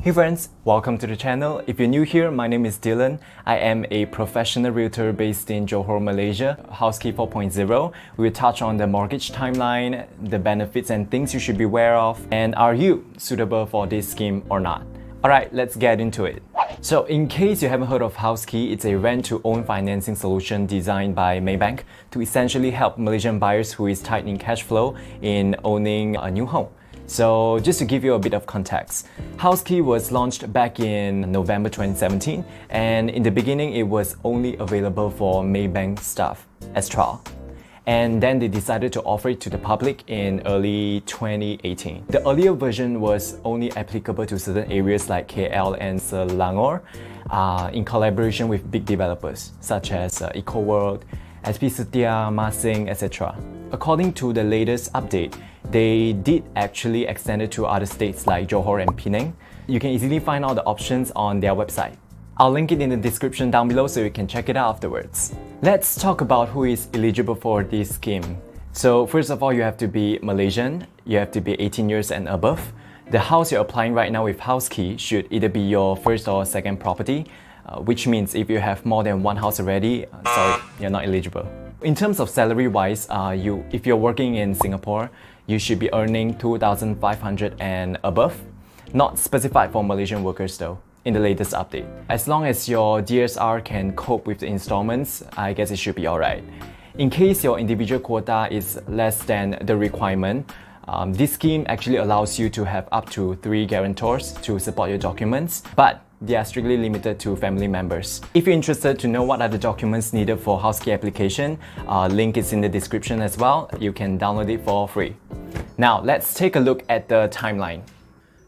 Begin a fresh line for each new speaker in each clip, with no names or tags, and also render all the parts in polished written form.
Hey friends, welcome to the channel. If you're new here, my name is Dylan. I am a professional realtor based in Johor, Malaysia. HouzKEY 4.0, we will touch on the mortgage timeline, the benefits and things you should be aware of, and are you suitable for this scheme or not? Alright, let's get into it. So in case you haven't heard of HouzKEY, it's a rent-to-own financing solution designed by Maybank to essentially help Malaysian buyers who is tight in cash flow in owning a new home. So just to give you a bit of context, HouzKEY was launched back in November 2017, and in the beginning it was only available for Maybank staff as trial. And then they decided to offer it to the public in early 2018. The earlier version was only applicable to certain areas like KL and Selangor in collaboration with big developers such as EcoWorld, SP Setia, Masing, etc. According to the latest update, they did actually extend it to other states like Johor and Penang. You can easily find all the options on their website. I'll link it in the description down below so you can check it out afterwards. Let's talk about who is eligible for this scheme. So first of all, you have to be Malaysian, you have to be 18 years and above. The house you're applying right now with HouzKEY should either be your first or second property, which means if you have more than one house already, sorry, you're not eligible. In terms of salary-wise, if you're working in Singapore, you should be earning 2,500 and above, not specified for Malaysian workers though, in the latest update. As long as your DSR can cope with the installments, I guess it should be alright. In case your individual quota is less than the requirement, this scheme actually allows you to have up to 3 guarantors to support your documents, but they are strictly limited to family members. If you're interested to know what are the documents needed for HouzKEY application, link is in the description as well. You can download it for free. Now let's take a look at the timeline.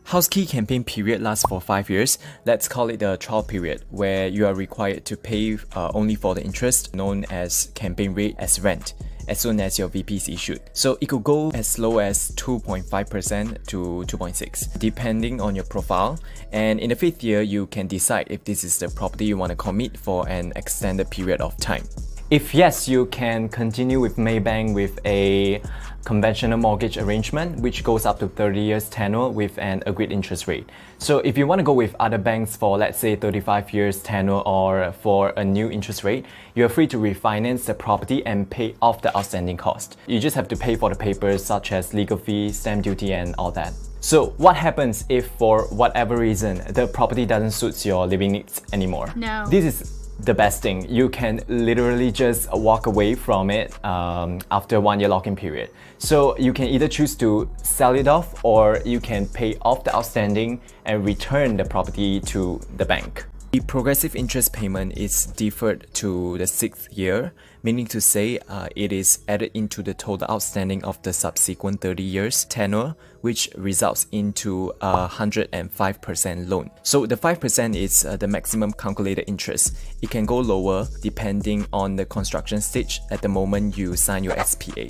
HouzKEY campaign period lasts for 5 years. Let's call it the trial period, where you are required to pay only for the interest known as campaign rate as rent as soon as your VP is issued. So it could go as low as 2.5% to 2.6% depending on your profile, and in the 5th year you can decide if this is the property you want to commit for an extended period of time. If yes, you can continue with Maybank with a conventional mortgage arrangement which goes up to 30 years tenure with an agreed interest rate. So if you want to go with other banks for let's say 35 years tenure or for a new interest rate, you're free to refinance the property and pay off the outstanding cost. You just have to pay for the papers such as legal fees, stamp duty and all that. So what happens if for whatever reason the property doesn't suit your living needs anymore?
No.
This is the best thing. You can literally just walk away from it after 1 year lock-in period. So you can either choose to sell it off or you can pay off the outstanding and return the property to the bank. The progressive interest payment is deferred to the 6th year, meaning to say it is added into the total outstanding of the subsequent 30 years tenure, which results into a 105% loan. So the 5% is the maximum calculated interest. It can go lower depending on the construction stage at the moment you sign your SPA.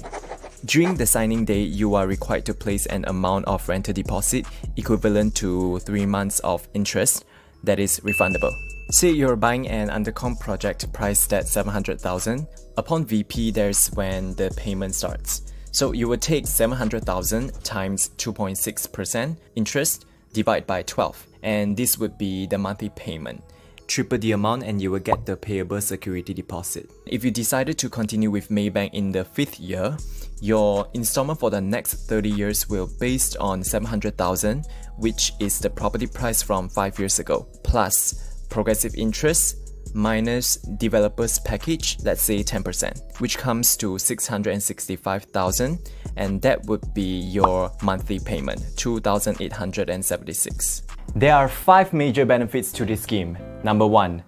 During the signing day, you are required to place an amount of rental deposit equivalent to 3 months of interest that is refundable. Say you're buying an undercom project priced at 700,000. Upon VP, there's when the payment starts. So you would take 700,000 times 2.6% interest divided by 12, and this would be the monthly payment. Triple the amount and you will get the payable security deposit. If you decided to continue with Maybank in the 5th year, your installment for the next 30 years will based on 700,000, which is the property price from 5 years ago, plus progressive interest minus developer's package, let's say 10%, which comes to 665,000, and that would be your monthly payment, 2,876. There are 5 major benefits to this scheme. Number 1,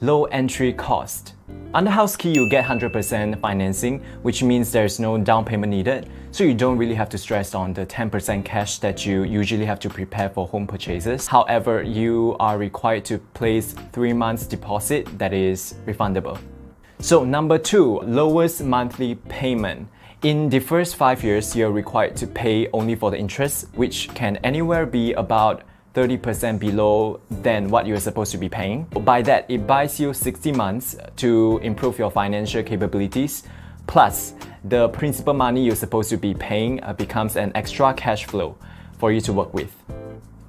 low entry cost. Under HouzKEY, you get 100% financing, which means there's no down payment needed, so you don't really have to stress on the 10% cash that you usually have to prepare for home purchases. However, you are required to place 3 months deposit that is refundable. So number 2, lowest monthly payment. In the first 5 years, you're required to pay only for the interest, which can anywhere be about 30% below than what you're supposed to be paying. By that, it buys you 60 months to improve your financial capabilities. Plus, the principal money you're supposed to be paying becomes an extra cash flow for you to work with.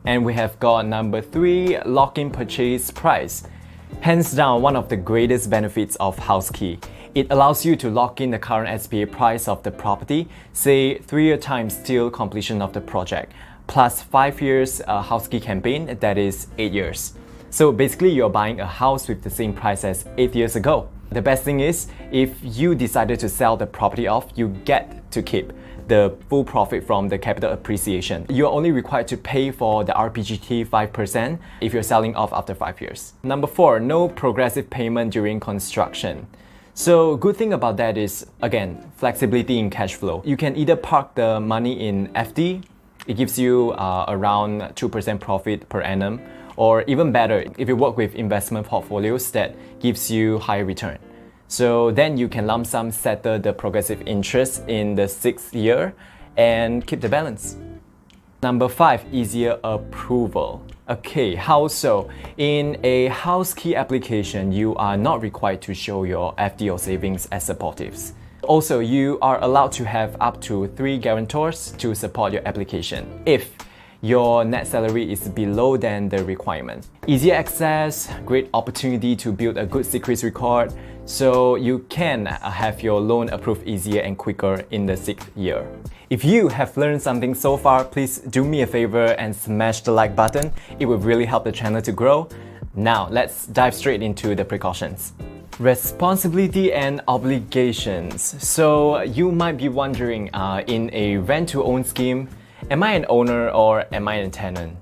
And we have got number 3, lock-in purchase price. Hands down, one of the greatest benefits of HouzKEY. It allows you to lock in the current SPA price of the property, say 3-year times till completion of the project, plus 5 years HouzKEY campaign, that is 8 years. So basically you're buying a house with the same price as 8 years ago. The best thing is, if you decided to sell the property off, you get to keep the full profit from the capital appreciation. You're only required to pay for the RPGT 5% if you're selling off after 5 years. Number 4, no progressive payment during construction. So good thing about that is, again, flexibility in cash flow. You can either park the money in FD, it gives you around 2% profit per annum, or even better, if you work with investment portfolios that gives you higher return. So then you can lump sum settle the progressive interest in the 6th year and keep the balance. Number 5, easier approval. Okay, how so? In a HouzKEY application, you are not required to show your FD or savings as supportives. Also, you are allowed to have up to 3 guarantors to support your application if your net salary is below than the requirement. Easier access, great opportunity to build a good secrets record, so you can have your loan approved easier and quicker in the 6th year. If you have learned something so far, please do me a favor and smash the like button. It will really help the channel to grow. Now, let's dive straight into the precautions. Responsibility and obligations. So you might be wondering, in a rent-to-own scheme, am I an owner or am I a tenant?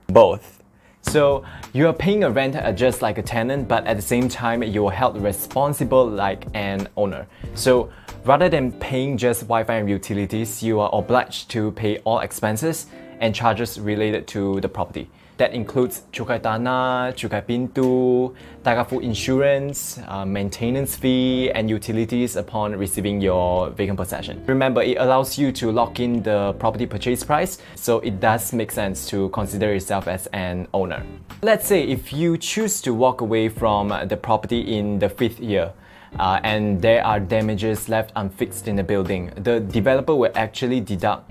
Both. So you are paying a rent just like a tenant, but at the same time you are held responsible like an owner. So rather than paying just Wi-Fi and utilities, you are obliged to pay all expenses and charges related to the property. That includes cukai tanah, cukai pintu, tagafu insurance, maintenance fee, and utilities upon receiving your vacant possession. Remember, it allows you to lock in the property purchase price, so it does make sense to consider yourself as an owner. Let's say if you choose to walk away from the property in the 5th year, and there are damages left unfixed in the building, the developer will actually deduct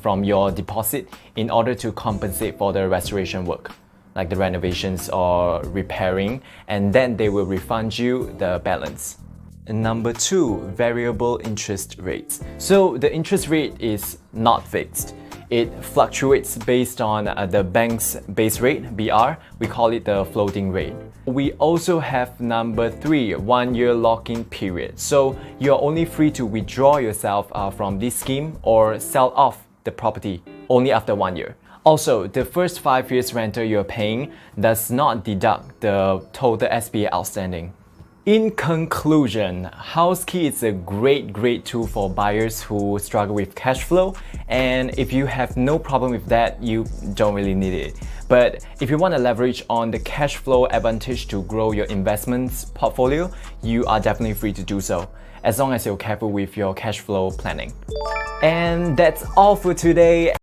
from your deposit in order to compensate for the restoration work, like the renovations or repairing, and then they will refund you the balance. And number 2, variable interest rates. So the interest rate is not fixed. It fluctuates based on the bank's base rate, BR. We call it the floating rate. We also have number 3, 1-year lock-in period. So you're only free to withdraw yourself from this scheme or sell off the property only after 1 year. Also, the first 5 years rental you're paying does not deduct the total SPA outstanding. In conclusion, HouzKEY is a great tool for buyers who struggle with cash flow, and if you have no problem with that, you don't really need it. But if you want to leverage on the cash flow advantage to grow your investments portfolio, you are definitely free to do so, as long as you're careful with your cash flow planning. And that's all for today.